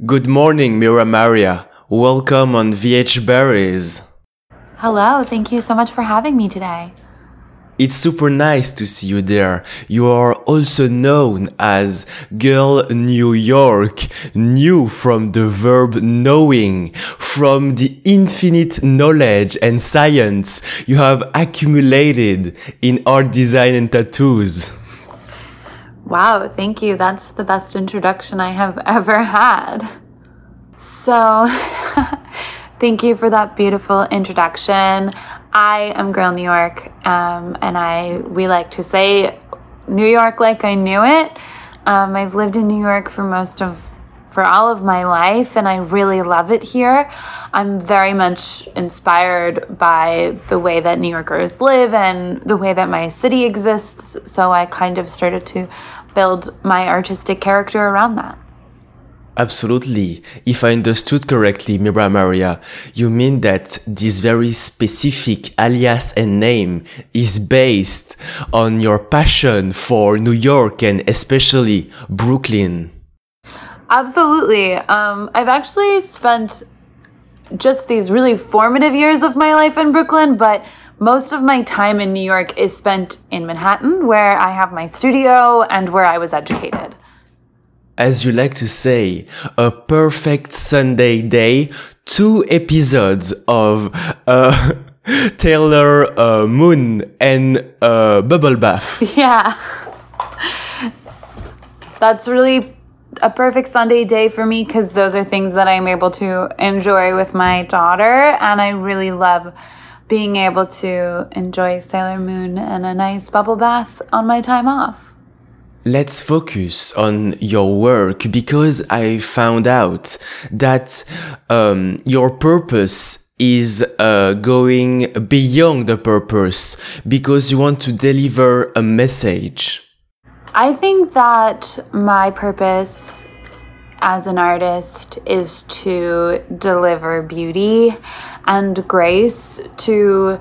Good morning, Mira Maria. Welcome on VH Berries. Hello, thank you so much for having me today. It's super nice to see you there. You are also known as Girl New York, new from the verb knowing, from the infinite knowledge and science you have accumulated in art design and tattoos. Wow, thank you. That's the best introduction I have ever had. So, thank you for that beautiful introduction. I am Girl New York, and we like to say New York like I knew it. I've lived in New York for all of my life, and I really love it here. I'm very much inspired by the way that New Yorkers live and the way that my city exists, so I kind of started to build my artistic character around that. Absolutely. If I understood correctly, Mira Maria, you mean that this very specific alias and name is based on your passion for New York and especially Brooklyn. Absolutely. I've actually spent just these really formative years of my life in Brooklyn, but most of my time in New York is spent in Manhattan, where I have my studio and where I was educated. As you like to say, a perfect Sunday day, 2 episodes of Taylor Moon and Bubble Bath. Yeah. That's really a perfect Sunday day for me because those are things that I'm able to enjoy with my daughter, and I really love being able to enjoy Sailor Moon and a nice bubble bath on my time off. Let's focus on your work because I found out that your purpose is going beyond the purpose because you want to deliver a message. I think that my purpose as an artist is to deliver beauty and grace to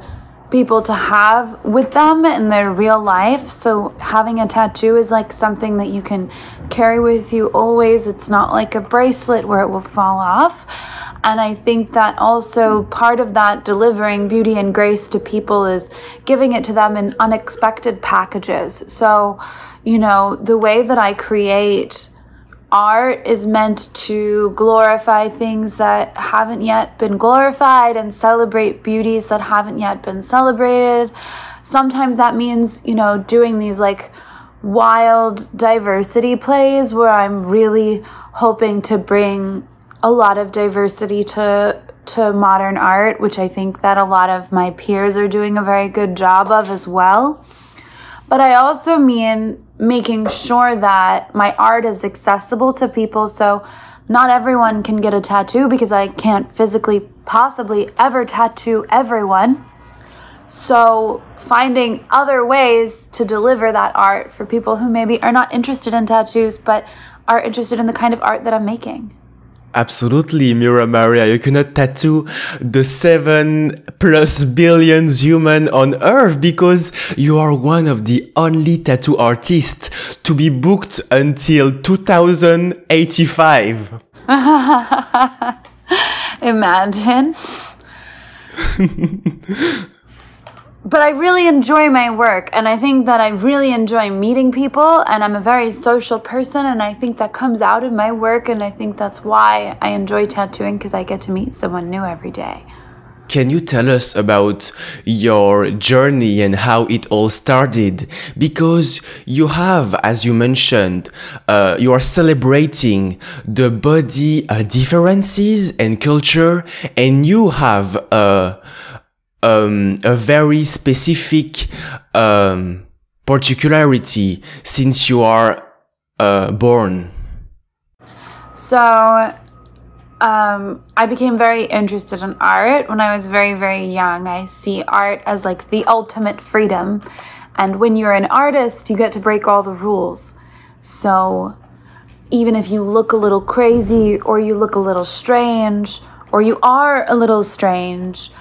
people to have with them in their real life. So having a tattoo is like something that you can carry with you always. It's not like a bracelet where it will fall off. And I think that also part of that delivering beauty and grace to people is giving it to them in unexpected packages. So, you know, the way that I create art is meant to glorify things that haven't yet been glorified and celebrate beauties that haven't yet been celebrated. Sometimes that means, you know, doing these like wild diversity plays where I'm really hoping to bring a lot of diversity to modern art, which I think that a lot of my peers are doing a very good job of as well. But I also mean making sure that my art is accessible to people, so not everyone can get a tattoo because I can't physically possibly ever tattoo everyone. So finding other ways to deliver that art for people who maybe are not interested in tattoos but are interested in the kind of art that I'm making. Absolutely, Mira Maria. You cannot tattoo the 7+ billion humans on Earth because you are one of the only tattoo artists to be booked until 2085. Imagine. But I really enjoy my work, and I think that I really enjoy meeting people, and I'm a very social person, and I think that comes out in my work, and I think that's why I enjoy tattooing, because I get to meet someone new every day. Can you tell us about your journey and how it all started? Because you have, as you mentioned, you are celebrating the body differences and culture, and you have a very specific particularity since you are born. So I became very interested in art when I was very, very young. I see art as like the ultimate freedom. And when you're an artist, you get to break all the rules. So even if you look a little crazy or you look a little strange or you are a little strange,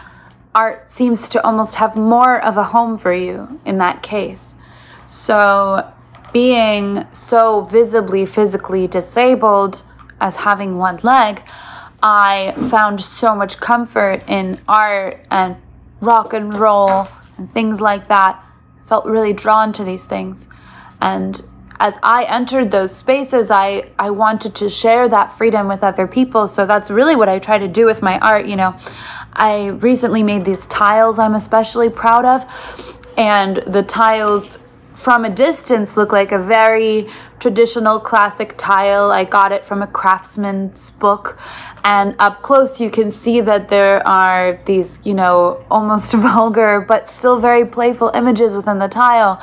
art seems to almost have more of a home for you in that case. So being so visibly physically disabled, as having one leg, I found so much comfort in art and rock and roll and things like that. Felt really drawn to these things. And as I entered those spaces, I wanted to share that freedom with other people. So that's really what I try to do with my art. You know, I recently made these tiles I'm especially proud of. And the tiles from a distance look like a very traditional classic tile. I got it from a craftsman's book. And up close you can see that there are these, you know, almost vulgar but still very playful images within the tile.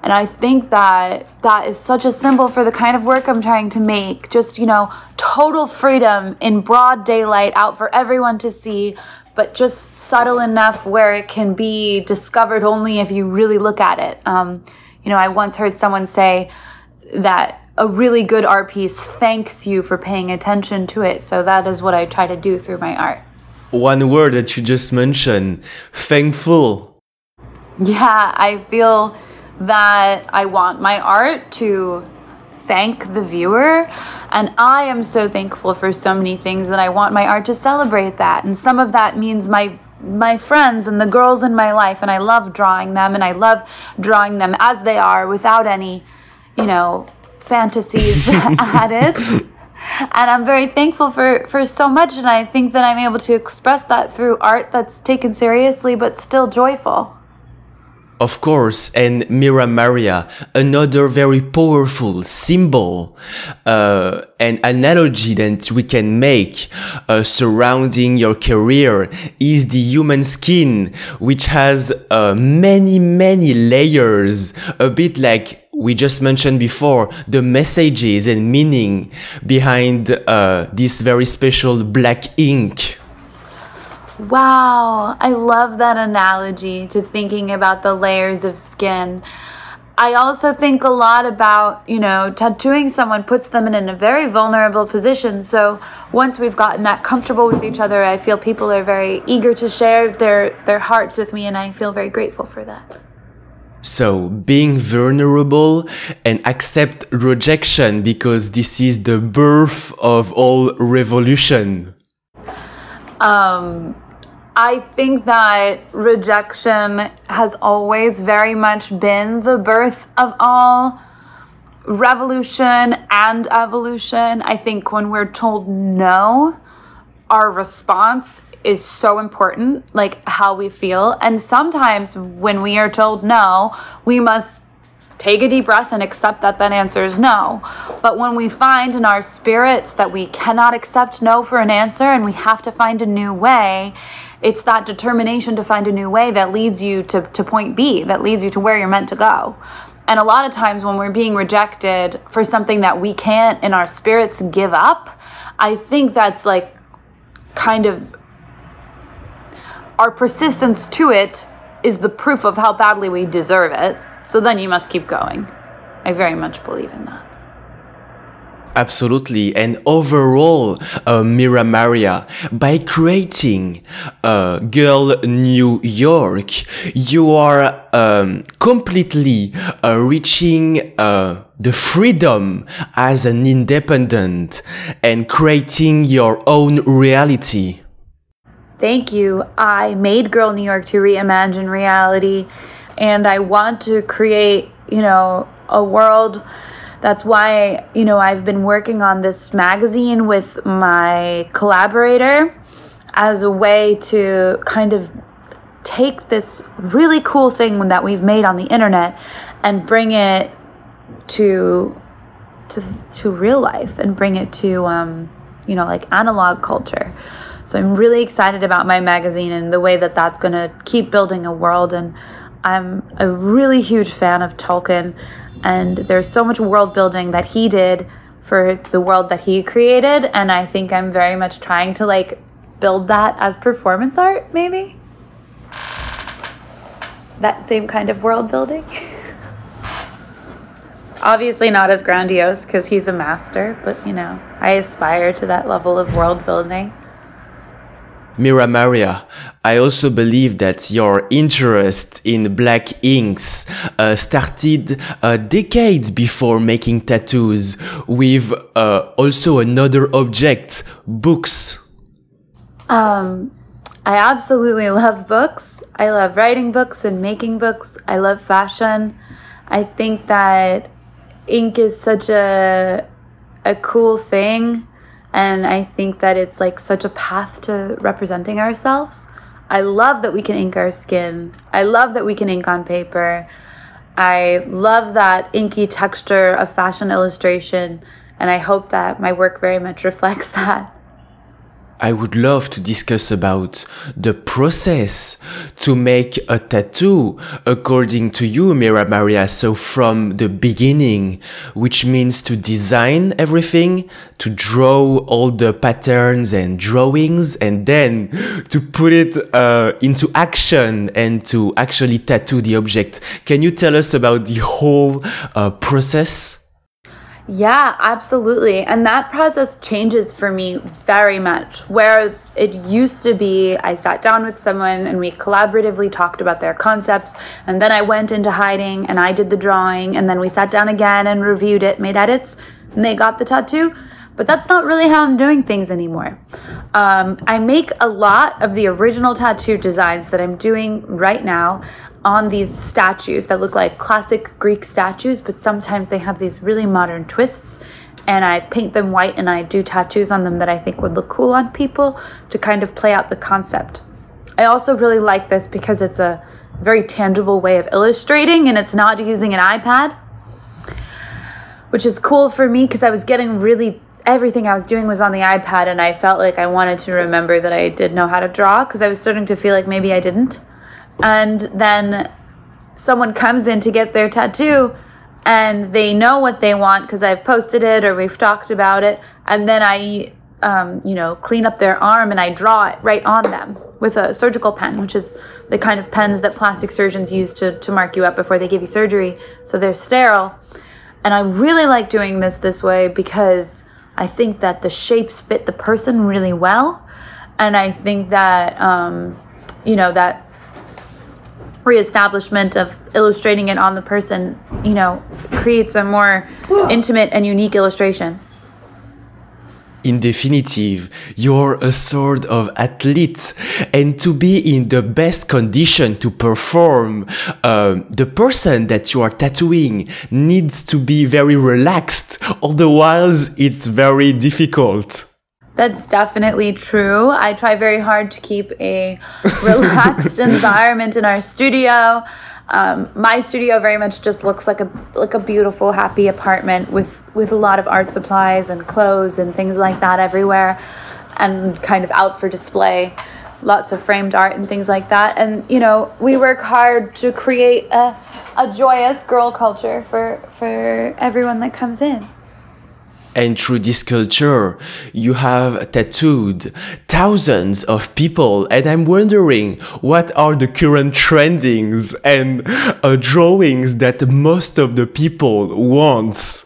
And I think that that is such a symbol for the kind of work I'm trying to make. Just, you know, total freedom in broad daylight out for everyone to see, but just subtle enough where it can be discovered only if you really look at it. You know, I once heard someone say that a really good art piece thanks you for paying attention to it. So that is what I try to do through my art. One word that you just mentioned, thankful. Yeah, I feel that I want my art to thank the viewer, and I am so thankful for so many things that I want my art to celebrate that. And some of that means my friends and the girls in my life, and I love drawing them, and I love drawing them as they are without any, you know, fantasies added. And I'm very thankful for so much, and I think that I'm able to express that through art that's taken seriously but still joyful. Of course, and Mira Maria, another very powerful symbol and analogy that we can make surrounding your career is the human skin, which has many layers, a bit like we just mentioned before, the messages and meaning behind this very special black ink. Wow, I love that analogy to thinking about the layers of skin. I also think a lot about, you know, tattooing someone puts them in a very vulnerable position. So once we've gotten that comfortable with each other, I feel people are very eager to share their hearts with me, and I feel very grateful for that. So being vulnerable and accept rejection, because this is the birth of all revolution. I think that rejection has always very much been the birth of all revolution and evolution. I think when we're told no, our response is so important, like how we feel. And sometimes when we are told no, we must take a deep breath and accept that that answer is no. But when we find in our spirits that we cannot accept no for an answer and we have to find a new way, it's that determination to find a new way that leads you to point B, that leads you to where you're meant to go. And a lot of times when we're being rejected for something that we can't in our spirits give up, I think that's like kind of our persistence to it is the proof of how badly we deserve it. So then you must keep going. I very much believe in that. Absolutely. And overall, Mira Maria, by creating Girl New York, you are completely reaching the freedom as an independent and creating your own reality. Thank you. I made Girl New York to reimagine reality, and I want to create, you know, a world. That's why, you know, I've been working on this magazine with my collaborator as a way to kind of take this really cool thing that we've made on the internet and bring it to real life and bring it to, you know, like analog culture. So I'm really excited about my magazine and the way that that's going to keep building a world. And I'm a really huge fan of Tolkien, and there's so much world building that he did for the world that he created, and I think I'm very much trying to like build that as performance art, maybe? That same kind of world building. Obviously not as grandiose because he's a master, but you know, I aspire to that level of world building. Mira Maria, I also believe that your interest in black inks started decades before making tattoos with also another object, books. I absolutely love books. I love writing books and making books. I love fashion. I think that ink is such a cool thing, and I think that it's like such a path to representing ourselves. I love that we can ink our skin. I love that we can ink on paper. I love that inky texture of fashion illustration, and I hope that my work very much reflects that. I would love to discuss about the process to make a tattoo according to you, Mira Maria. So from the beginning, which means to design everything, to draw all the patterns and drawings, and then to put it into action and to actually tattoo the object. Can you tell us about the whole process? Yeah, absolutely. And that process changes for me very much. Where it used to be, I sat down with someone and we collaboratively talked about their concepts. And then I went into hiding and I did the drawing. And then we sat down again and reviewed it, made edits, and they got the tattoo. But that's not really how I'm doing things anymore. I make a lot of the original tattoo designs that I'm doing right now on these statues that look like classic Greek statues, but sometimes they have these really modern twists, and I paint them white and I do tattoos on them that I think would look cool on people to kind of play out the concept. I also really like this because it's a very tangible way of illustrating and it's not using an iPad, which is cool for me because I was getting really, everything I was doing was on the iPad, and I felt like I wanted to remember that I did know how to draw because I was starting to feel like maybe I didn't. And then someone comes in to get their tattoo and they know what they want because I've posted it or we've talked about it. And then I, clean up their arm and I draw it right on them with a surgical pen, which is the kind of pens that plastic surgeons use to mark you up before they give you surgery. So they're sterile. And I really like doing this way because I think that the shapes fit the person really well. And I think that, that reestablishment of illustrating it on the person, creates a more intimate and unique illustration. In definitive, you're a sort of athlete, and to be in the best condition to perform, the person that you are tattooing needs to be very relaxed, otherwise it's very difficult. That's definitely true. I try very hard to keep a relaxed environment in our studio. My studio very much just looks like a beautiful, happy apartment with a lot of art supplies and clothes and things like that everywhere, and kind of out for display. Lots of framed art and things like that. And we work hard to create a joyous girl culture for everyone that comes in. And through this culture, you have tattooed thousands of people, and I'm wondering what are the current trendings and drawings that most of the people want?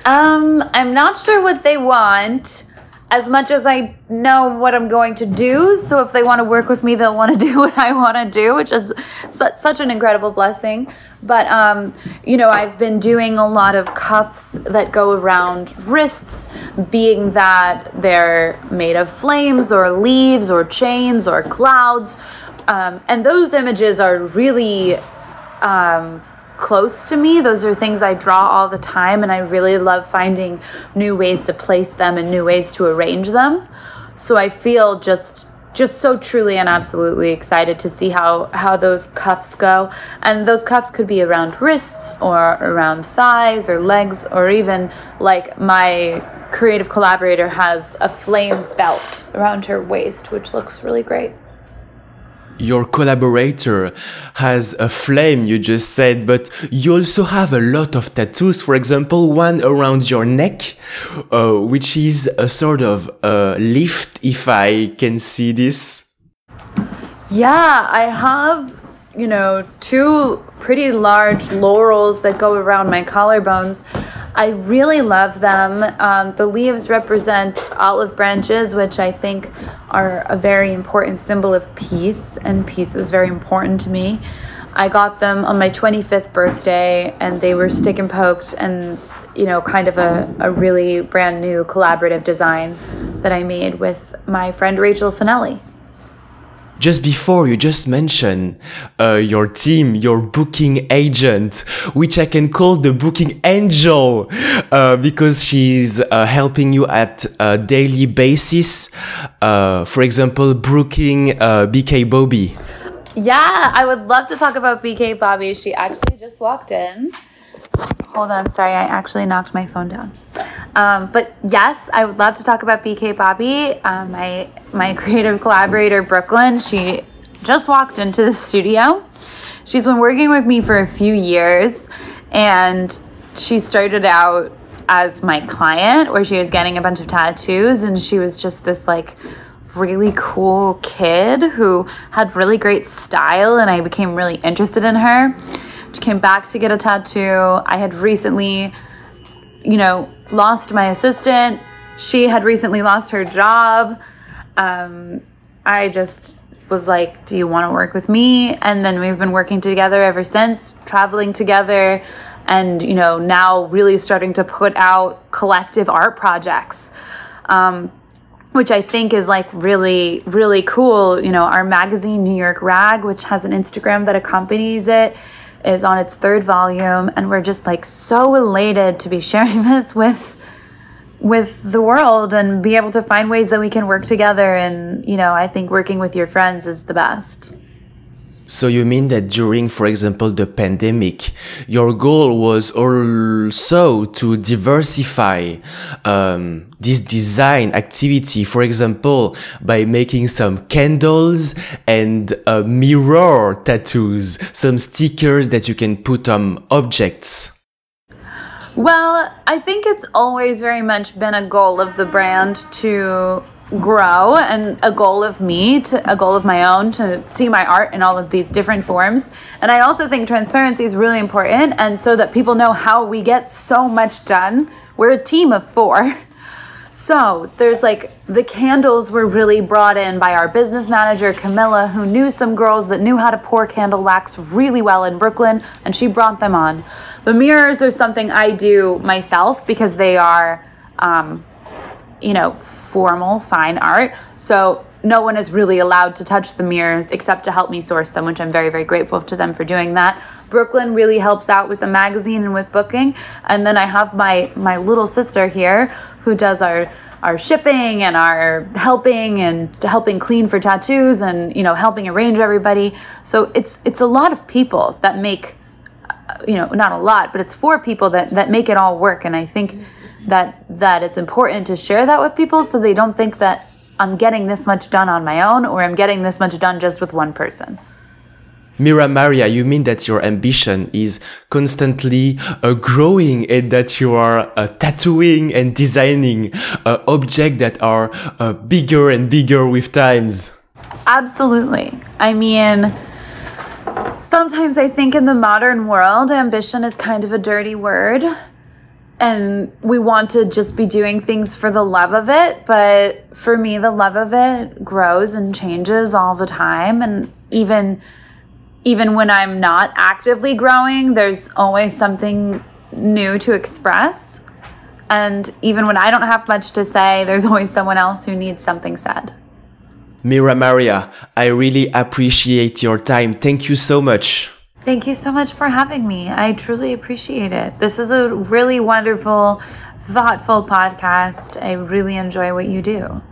I'm not sure what they want as much as I know what I'm going to do. So if they want to work with me, they'll want to do what I want to do, which is such an incredible blessing. But, I've been doing a lot of cuffs that go around wrists, being that they're made of flames or leaves or chains or clouds. And those images are really close to me. Those are things I draw all the time, and I really love finding new ways to place them and new ways to arrange them. So I feel just so truly and absolutely excited to see how those cuffs go. And those cuffs could be around wrists or around thighs or legs, or even like my creative collaborator has a flame belt around her waist, which looks really great. Your collaborator has a flame, you just said, but you also have a lot of tattoos. For example, one around your neck, which is a sort of lift, if I can see this. Yeah, I have, two pretty large laurels that go around my collarbones. I really love them. The leaves represent olive branches, which I think are a very important symbol of peace, and peace is very important to me. I got them on my 25th birthday, and they were stick and poked, and kind of a really brand new collaborative design that I made with my friend Rachel Finelli. Just before, you just mentioned your team, your booking agent, which I can call the booking angel, because she's helping you at a daily basis. For example, booking BK Bobby. Yeah, I would love to talk about BK Bobby. She actually just walked in. Hold on, sorry, I actually knocked my phone down. But yes, I would love to talk about BK Bobby. My creative collaborator, Brooklyn, she just walked into the studio. She's been working with me for a few years, and she started out as my client where she was getting a bunch of tattoos, and she was just this like really cool kid who had really great style, and I became really interested in her. She came back to get a tattoo. I had recently, lost my assistant. She had recently lost her job. I just was like, do you want to work with me? And then we've been working together ever since, traveling together, and, now really starting to put out collective art projects, which I think is like really, really cool. Our magazine, New York Rag, which has an Instagram that accompanies it, is on its 3rd volume, and we're just like so elated to be sharing this with the world and be able to find ways that we can work together. And I think working with your friends is the best. So you mean that during, for example, the pandemic, your goal was also to diversify this design activity, for example, by making some candles and mirror tattoos, some stickers that you can put on objects? Well, I think it's always very much been a goal of the brand to grow, and a goal of my own to see my art in all of these different forms. And I also think transparency is really important, and so that people know how we get so much done. We're a team of 4. So there's like the candles were really brought in by our business manager, Camilla, who knew some girls that knew how to pour candle wax really well in Brooklyn, and she brought them on. The mirrors are something I do myself because they are formal, fine art. So no one is really allowed to touch the mirrors except to help me source them, which I'm very, very grateful to them for doing that. Brooklyn really helps out with the magazine and with booking. And then I have my little sister here who does our shipping and our helping clean for tattoos and, helping arrange everybody. So it's a lot of people that make, not a lot, but it's 4 people that make it all work. And I think that it's important to share that with people so they don't think that I'm getting this much done on my own or I'm getting this much done just with one person. Mira Maria, you mean that your ambition is constantly growing and that you are tattooing and designing objects that are bigger and bigger with times? Absolutely. I mean, sometimes I think in the modern world, ambition is kind of a dirty word. And we want to just be doing things for the love of it. But for me, the love of it grows and changes all the time. And even when I'm not actively growing, there's always something new to express. And even when I don't have much to say, there's always someone else who needs something said. Mira Maria, I really appreciate your time. Thank you so much. Thank you so much for having me. I truly appreciate it. This is a really wonderful, thoughtful podcast. I really enjoy what you do.